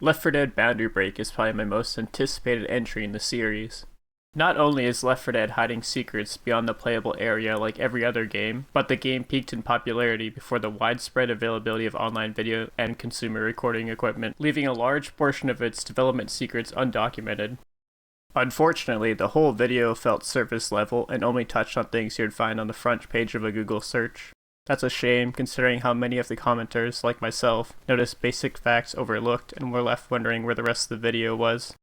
Left 4 Dead Boundary Break is probably my most anticipated entry in the series. Not only is Left 4 Dead hiding secrets beyond the playable area like every other game, but the game peaked in popularity before the widespread availability of online video and consumer recording equipment, leaving a large portion of its development secrets undocumented. Unfortunately, the whole video felt surface level and only touched on things you'd find on the front page of a Google search. That's a shame, considering how many of the commenters, like myself, noticed basic facts overlooked and were left wondering where the rest of the video was.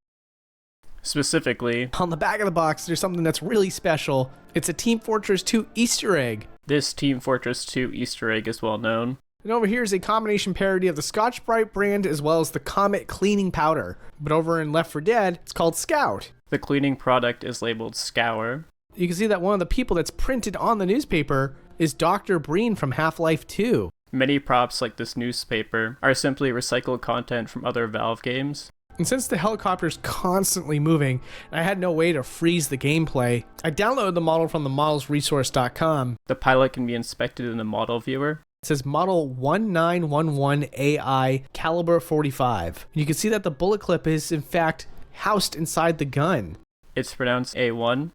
Specifically, on the back of the box, there's something that's really special. It's a Team Fortress 2 Easter egg. This Team Fortress 2 Easter egg is well known. And over here is a combination parody of the Scotch-Brite brand as well as the Comet cleaning powder. But over in Left 4 Dead, it's called Scout. The cleaning product is labeled Scour. You can see that one of the people that's printed on the newspaper is Dr. Breen from Half-Life 2. Many props like this newspaper are simply recycled content from other Valve games. And since the helicopter's constantly moving, and I had no way to freeze the gameplay, I downloaded the model from the modelsresource.com. The pilot can be inspected in the model viewer. It says model 1911AI caliber 45. You can see that the bullet clip is in fact housed inside the gun. It's pronounced A1.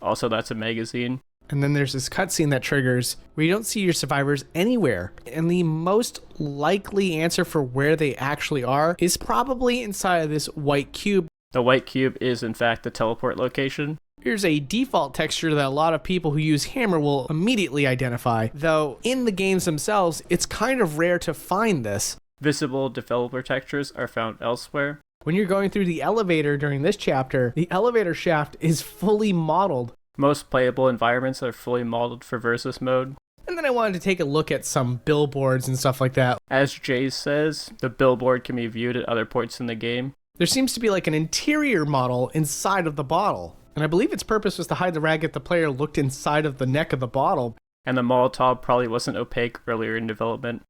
Also, that's a magazine. And then there's this cutscene that triggers where you don't see your survivors anywhere. And the most likely answer for where they actually are is probably inside of this white cube. The white cube is in fact the teleport location. Here's a default texture that a lot of people who use Hammer will immediately identify, though in the games themselves, it's kind of rare to find this. Visible developer textures are found elsewhere. When you're going through the elevator during this chapter, the elevator shaft is fully modeled. Most playable environments are fully modeled for Versus mode. And then I wanted to take a look at some billboards and stuff like that. As Jay says, the billboard can be viewed at other points in the game. There seems to be like an interior model inside of the bottle. And I believe its purpose was to hide the fact that the player looked inside of the neck of the bottle. And the Molotov probably wasn't opaque earlier in development.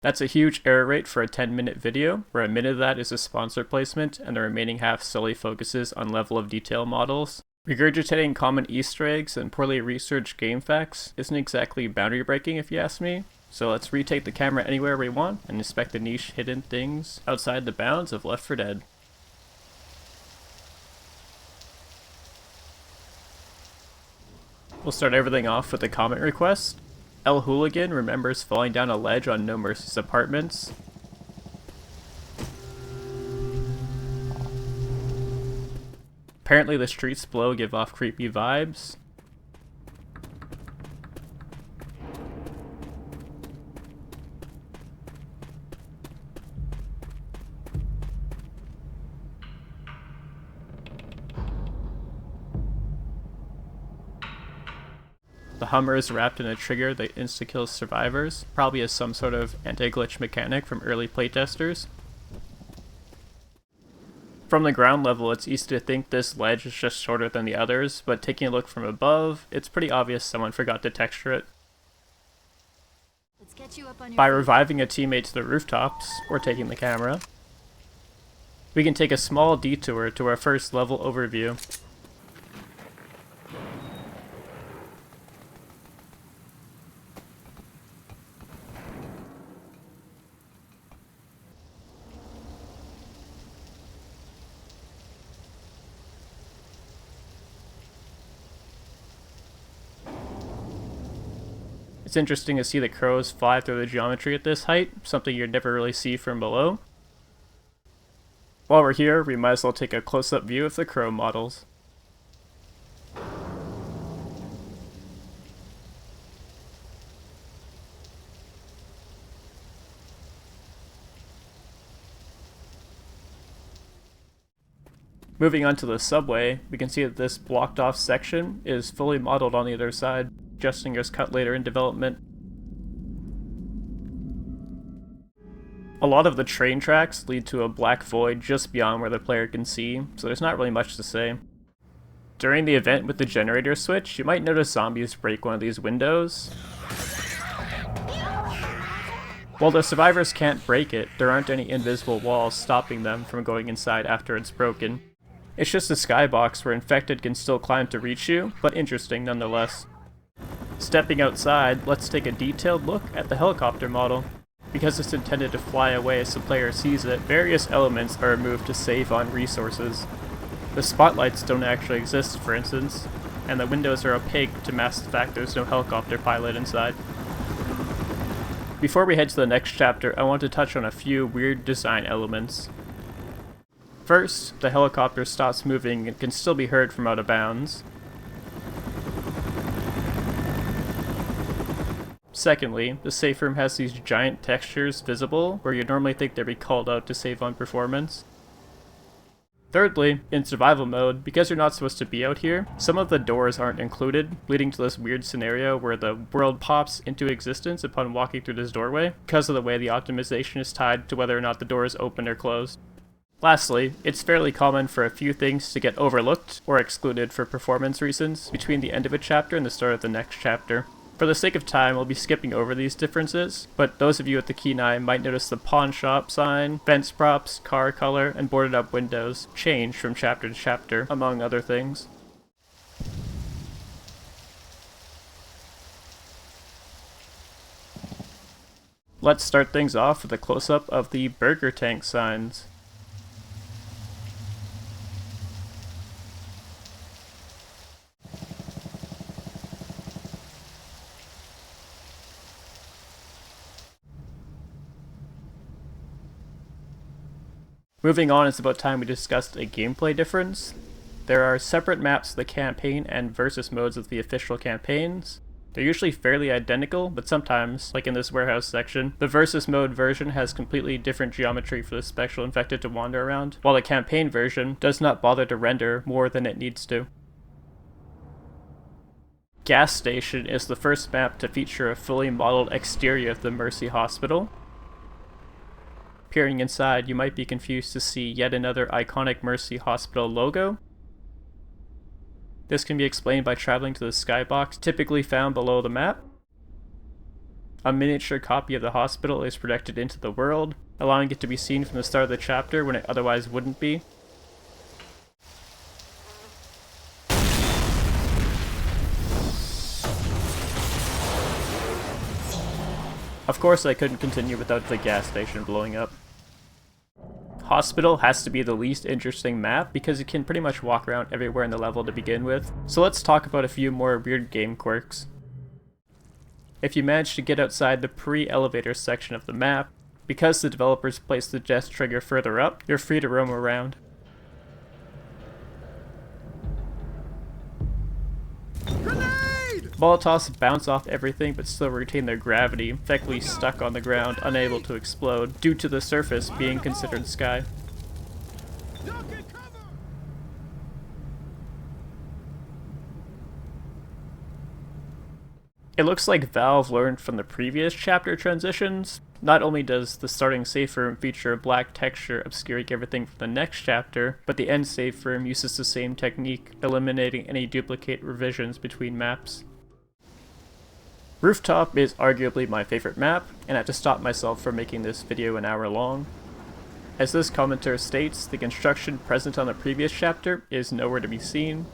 That's a huge error rate for a 10-minute video, where a minute of that is a sponsor placement and the remaining half solely focuses on level of detail models. Regurgitating common Easter eggs and poorly researched game facts isn't exactly boundary breaking if you ask me, so let's retake the camera anywhere we want and inspect the niche hidden things outside the bounds of Left 4 Dead. We'll start everything off with a comment request. El Hooligan remembers falling down a ledge on No Mercy's apartments. Apparently the streets below give off creepy vibes. The Hummer is wrapped in a trigger that insta-kills survivors, probably as some sort of anti-glitch mechanic from early playtesters. From the ground level, it's easy to think this ledge is just shorter than the others, but taking a look from above, it's pretty obvious someone forgot to texture it. By reviving a teammate to the rooftops, or taking the camera, we can take a small detour to our first level overview. It's interesting to see the crows fly through the geometry at this height, something you'd never really see from below. While we're here, we might as well take a close-up view of the crow models. Moving on to the subway, we can see that this blocked off section is fully modeled on the other side, adjusting as cut later in development. A lot of the train tracks lead to a black void just beyond where the player can see, so there's not really much to say. During the event with the generator switch, you might notice zombies break one of these windows. While the survivors can't break it, there aren't any invisible walls stopping them from going inside after it's broken. It's just a skybox where infected can still climb to reach you, but interesting nonetheless. Stepping outside, let's take a detailed look at the helicopter model. Because it's intended to fly away as the player sees it, various elements are removed to save on resources. The spotlights don't actually exist, for instance, and the windows are opaque to mask the fact there's no helicopter pilot inside. Before we head to the next chapter, I want to touch on a few weird design elements. First, the helicopter stops moving and can still be heard from out of bounds. Secondly, the safe room has these giant textures visible where you'd normally think they'd be called out to save on performance. Thirdly, in survival mode, because you're not supposed to be out here, some of the doors aren't included, leading to this weird scenario where the world pops into existence upon walking through this doorway, because of the way the optimization is tied to whether or not the door is open or closed. Lastly, it's fairly common for a few things to get overlooked or excluded for performance reasons between the end of a chapter and the start of the next chapter. For the sake of time, we'll be skipping over these differences, but those of you at the Kenai might notice the pawn shop sign, fence props, car color, and boarded up windows change from chapter to chapter, among other things. Let's start things off with a close-up of the burger tank signs. Moving on, it's about time we discussed a gameplay difference. There are separate maps of the campaign and versus modes of the official campaigns. They're usually fairly identical, but sometimes, like in this warehouse section, the versus mode version has completely different geometry for the special infected to wander around, while the campaign version does not bother to render more than it needs to. Gas Station is the first map to feature a fully modeled exterior of the Mercy Hospital. Peering inside, you might be confused to see yet another iconic Mercy Hospital logo. This can be explained by traveling to the skybox typically found below the map. A miniature copy of the hospital is projected into the world, allowing it to be seen from the start of the chapter when it otherwise wouldn't be. Of course, I couldn't continue without the gas station blowing up. Hospital has to be the least interesting map because you can pretty much walk around everywhere in the level to begin with, so let's talk about a few more weird game quirks. If you manage to get outside the pre-elevator section of the map, because the developers placed the jet trigger further up, you're free to roam around. Molotovs bounce off everything but still retain their gravity, effectively stuck on the ground, unable to explode, due to the surface being considered sky. It looks like Valve learned from the previous chapter transitions. Not only does the starting safe room feature a black texture obscuring everything from the next chapter, but the end safe room uses the same technique, eliminating any duplicate revisions between maps. Rooftop is arguably my favorite map, and I had to stop myself from making this video an hour long. As this commenter states, the construction present on the previous chapter is nowhere to be seen.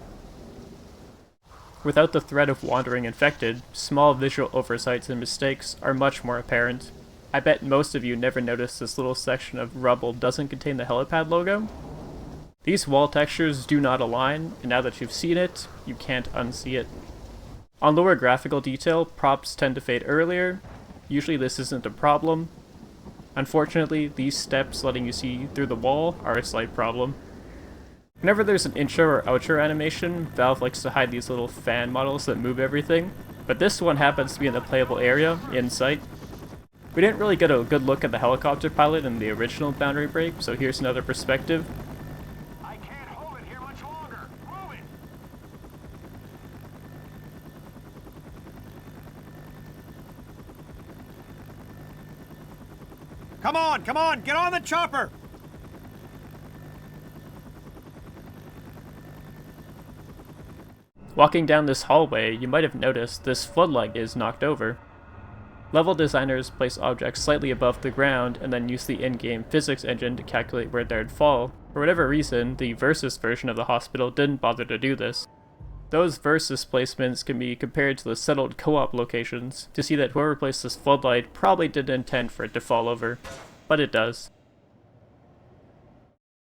Without the threat of wandering infected, small visual oversights and mistakes are much more apparent. I bet most of you never noticed this little section of rubble doesn't contain the helipad logo. These wall textures do not align, and now that you've seen it, you can't unsee it. On lower graphical detail, props tend to fade earlier. Usually this isn't a problem. Unfortunately, these steps letting you see through the wall are a slight problem. Whenever there's an intro or outro animation, Valve likes to hide these little fan models that move everything, but this one happens to be in the playable area, in sight. We didn't really get a good look at the helicopter pilot in the original Boundary Break, so here's another perspective. I can't hold it here much longer. Move it. Come on, get on the chopper! Walking down this hallway, you might have noticed this floodlight is knocked over. Level designers place objects slightly above the ground and then use the in-game physics engine to calculate where they'd fall. For whatever reason, the Versus version of the hospital didn't bother to do this. Those versus placements can be compared to the settled co-op locations to see that whoever placed this floodlight probably didn't intend for it to fall over, but it does.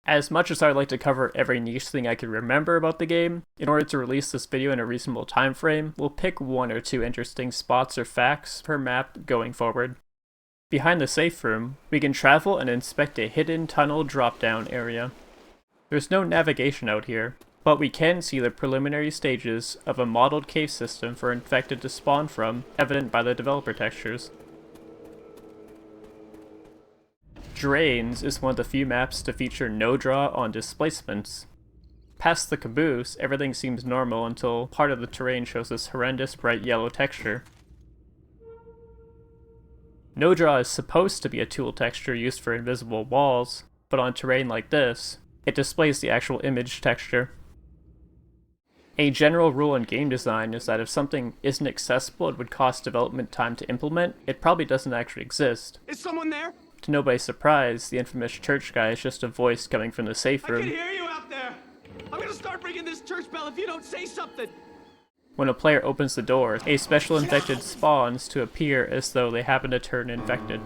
As much as I'd like to cover every niche thing I can remember about the game, in order to release this video in a reasonable time frame, we'll pick 1 or 2 interesting spots or facts per map going forward. Behind the safe room, we can travel and inspect a hidden tunnel drop-down area. There's no navigation out here, but we can see the preliminary stages of a modeled cave system for infected to spawn from, evident by the developer textures. Drains is one of the few maps to feature no draw on displacements. Past the caboose, everything seems normal until part of the terrain shows this horrendous bright yellow texture. No draw is supposed to be a tool texture used for invisible walls, but on terrain like this, it displays the actual image texture. A general rule in game design is that if something isn't accessible and would cost development time to implement, it probably doesn't actually exist. Is someone there? To nobody's surprise, the infamous church guy is just a voice coming from the safe I can room. hear you out there. I'm gonna start ringing this church bell if you don't say something. When a player opens the door, a special infected spawns to appear as though they happen to turn infected.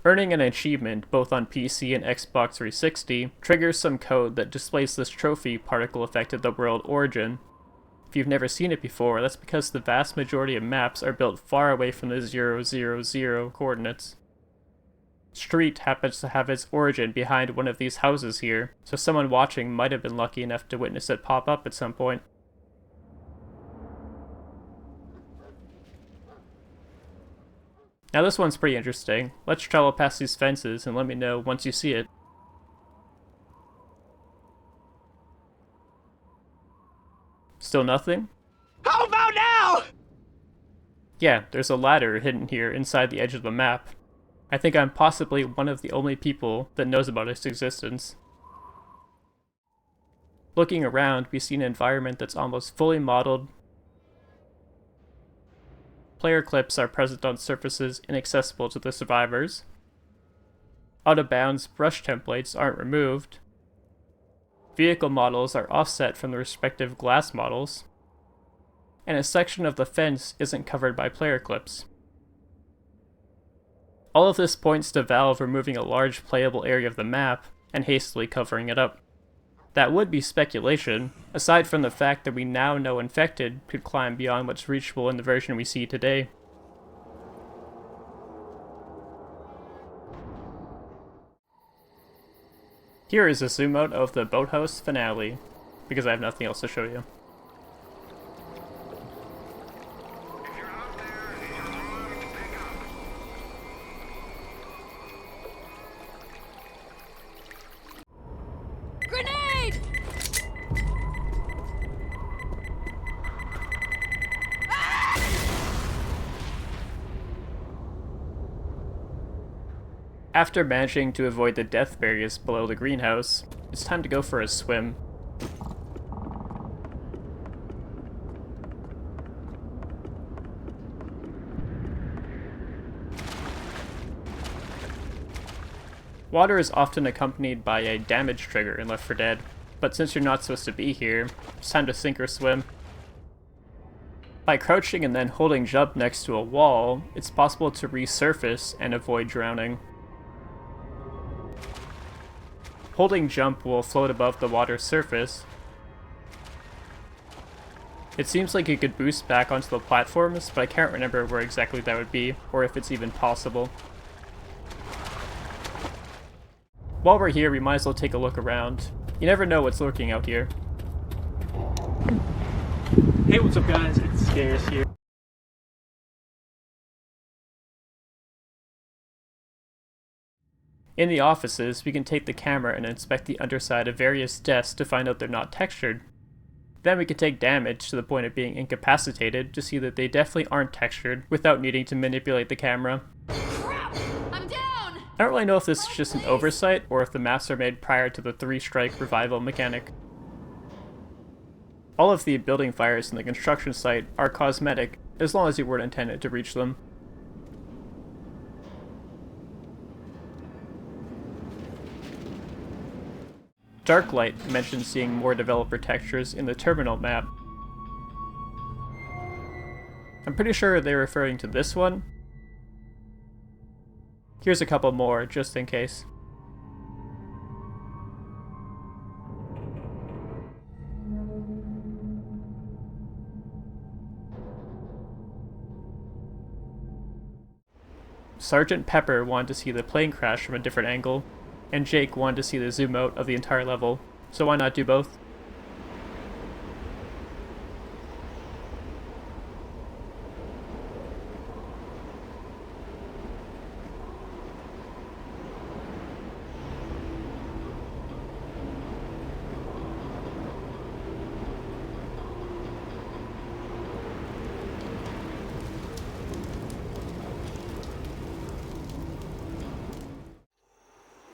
Earning an achievement, both on PC and Xbox 360, triggers some code that displays this trophy particle affected the world origin. If you've never seen it before, that's because the vast majority of maps are built far away from the 000 coordinates. Street happens to have its origin behind one of these houses here, so someone watching might have been lucky enough to witness it pop up at some point. Now this one's pretty interesting. Let's travel past these fences and let me know once you see it. Still nothing? How about now? Yeah, there's a ladder hidden here inside the edge of the map. I think I'm possibly one of the only people that knows about its existence. Looking around, we see an environment that's almost fully modeled. Player clips are present on surfaces inaccessible to the survivors. Out-of-bounds brush templates aren't removed. Vehicle models are offset from the respective glass models. And a section of the fence isn't covered by player clips. All of this points to Valve removing a large playable area of the map and hastily covering it up. That would be speculation, aside from the fact that we now know infected could climb beyond what's reachable in the version we see today. Here is a zoom out of the boathouse finale, because I have nothing else to show you. Grenade! After managing to avoid the death barriers below the greenhouse, it's time to go for a swim. Water is often accompanied by a damage trigger in Left 4 Dead, but since you're not supposed to be here, it's time to sink or swim. By crouching and then holding jump next to a wall, it's possible to resurface and avoid drowning. Holding jump will float above the water's surface. It seems like you could boost back onto the platforms, but I can't remember where exactly that would be, or if it's even possible. While we're here, we might as well take a look around. You never know what's lurking out here. Hey, what's up guys? It's Scarce here. In the offices, we can take the camera and inspect the underside of various desks to find out they're not textured. Then we can take damage to the point of being incapacitated to see that they definitely aren't textured without needing to manipulate the camera. Crap! I'm down! I don't really know if this is just an oversight or if the maps are made prior to the 3-strike revival mechanic. All of the building fires in the construction site are cosmetic, as long as you weren't intended to reach them. Darklight mentions seeing more developer textures in the terminal map. I'm pretty sure they're referring to this one. Here's a couple more, just in case. Sergeant Pepper wanted to see the plane crash from a different angle, and Jake wanted to see the zoom out of the entire level, so why not do both?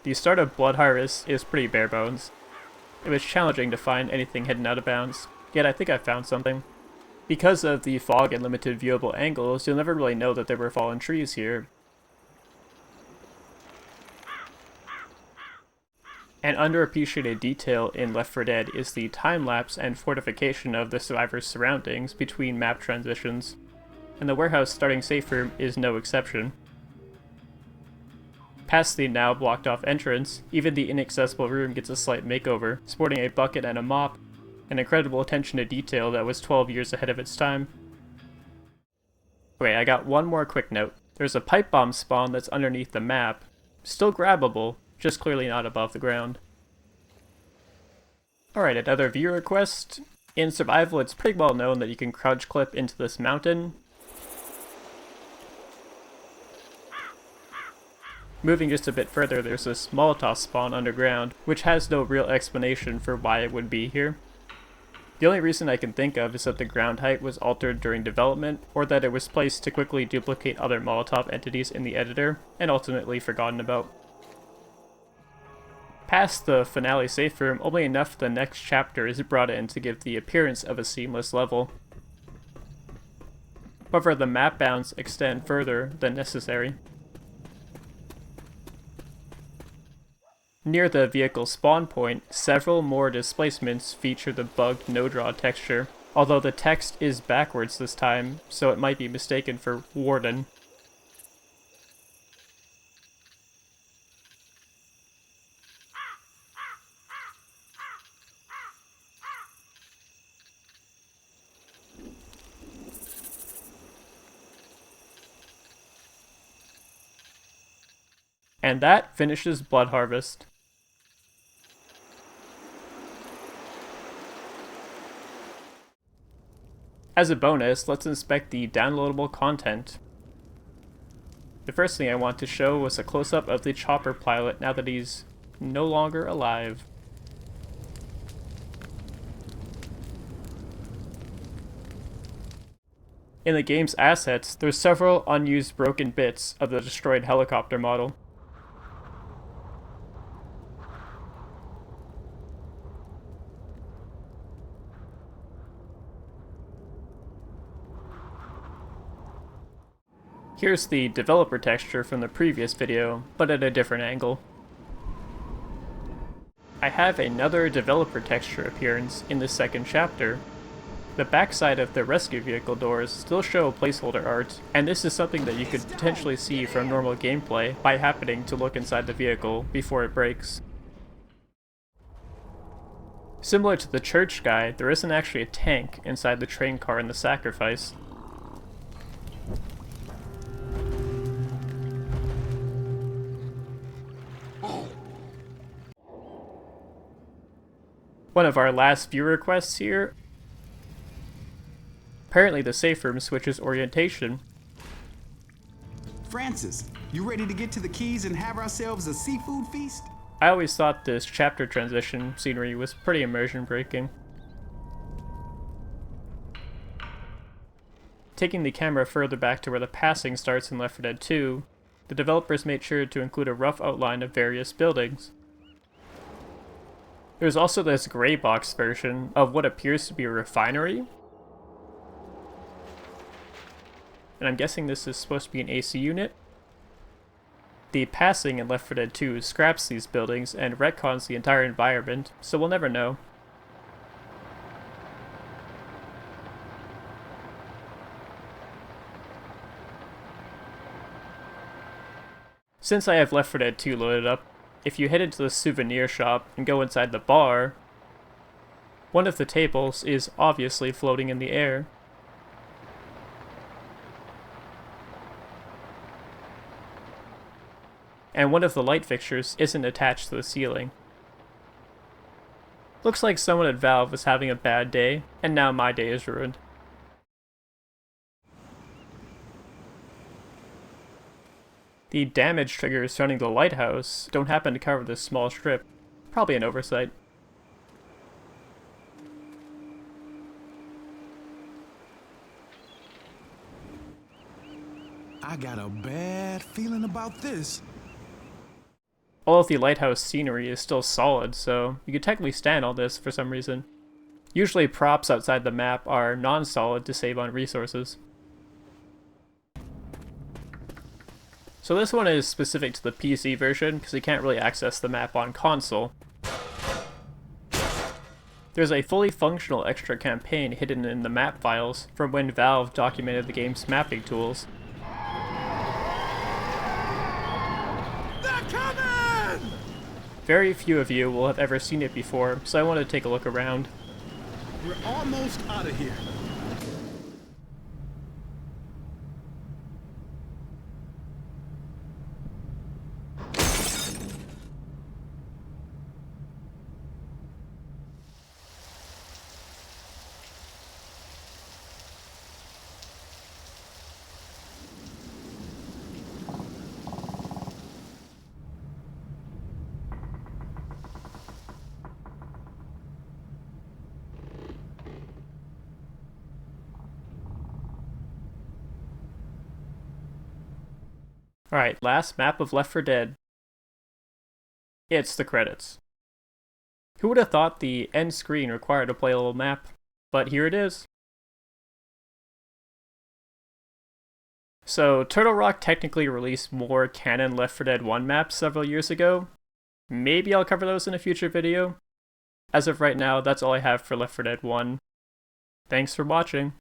The start of Blood Harvest is pretty bare bones. It was challenging to find anything hidden out of bounds, yet I think I found something. Because of the fog and limited viewable angles, you'll never really know that there were fallen trees here. An underappreciated detail in Left 4 Dead is the time-lapse and fortification of the survivors' surroundings between map transitions, and the warehouse starting safe room is no exception. Past the now blocked off entrance, even the inaccessible room gets a slight makeover, sporting a bucket and a mop, an incredible attention to detail that was 12 years ahead of its time. Okay, I got one more quick note. There's a pipe bomb spawn that's underneath the map, still grabbable, just clearly not above the ground. Alright, another viewer request. In survival, it's pretty well known that you can crouch clip into this mountain. Moving just a bit further, there's this Molotov spawn underground, which has no real explanation for why it would be here. The only reason I can think of is that the ground height was altered during development, or that it was placed to quickly duplicate other Molotov entities in the editor, and ultimately forgotten about. Past the finale safe room, only enough the next chapter is brought in to give the appearance of a seamless level. However, the map bounds extend further than necessary. Near the vehicle spawn point, several more displacements feature the bugged no-draw texture, although the text is backwards this time, so it might be mistaken for Warden. And that finishes Blood Harvest. As a bonus, let's inspect the downloadable content. The first thing I want to show was a close-up of the chopper pilot now that he's no longer alive. In the game's assets, there's several unused broken bits of the destroyed helicopter model. Here's the developer texture from the previous video, but at a different angle. I have another developer texture appearance in the second chapter. The backside of the rescue vehicle doors still show placeholder art, and this is something that you could potentially see from normal gameplay by happening to look inside the vehicle before it breaks. Similar to the church guy, there isn't actually a tank inside the train car in the Sacrifice. One of our last viewer requests here. Apparently the safe room switches orientation. Francis, you ready to get to the keys and have ourselves a seafood feast? I always thought this chapter transition scenery was pretty immersion breaking. Taking the camera further back to where the passing starts in Left 4 Dead 2, the developers made sure to include a rough outline of various buildings. There's also this gray box version of what appears to be a refinery. And I'm guessing this is supposed to be an AC unit. The passing in Left 4 Dead 2 scraps these buildings and retcons the entire environment, so we'll never know. Since I have Left 4 Dead 2 loaded up, if you head into the souvenir shop and go inside the bar, one of the tables is obviously floating in the air. And one of the light fixtures isn't attached to the ceiling. Looks like someone at Valve was having a bad day, and now my day is ruined. The damage triggers surrounding the lighthouse don't happen to cover this small strip. Probably an oversight. I got a bad feeling about this. All of the lighthouse scenery is still solid, so you could technically stand all this for some reason. Usually props outside the map are non-solid to save on resources. So this one is specific to the PC version, because you can't really access the map on console. There's a fully functional extra campaign hidden in the map files from when Valve documented the game's mapping tools. They're coming! Very few of you will have ever seen it before, so I wanted to take a look around. We're almost out of here. Alright, last map of Left 4 Dead. It's the credits. Who would have thought the end screen required a playable map? But here it is. So, Turtle Rock technically released more canon Left 4 Dead 1 maps several years ago. Maybe I'll cover those in a future video. As of right now, that's all I have for Left 4 Dead 1. Thanks for watching.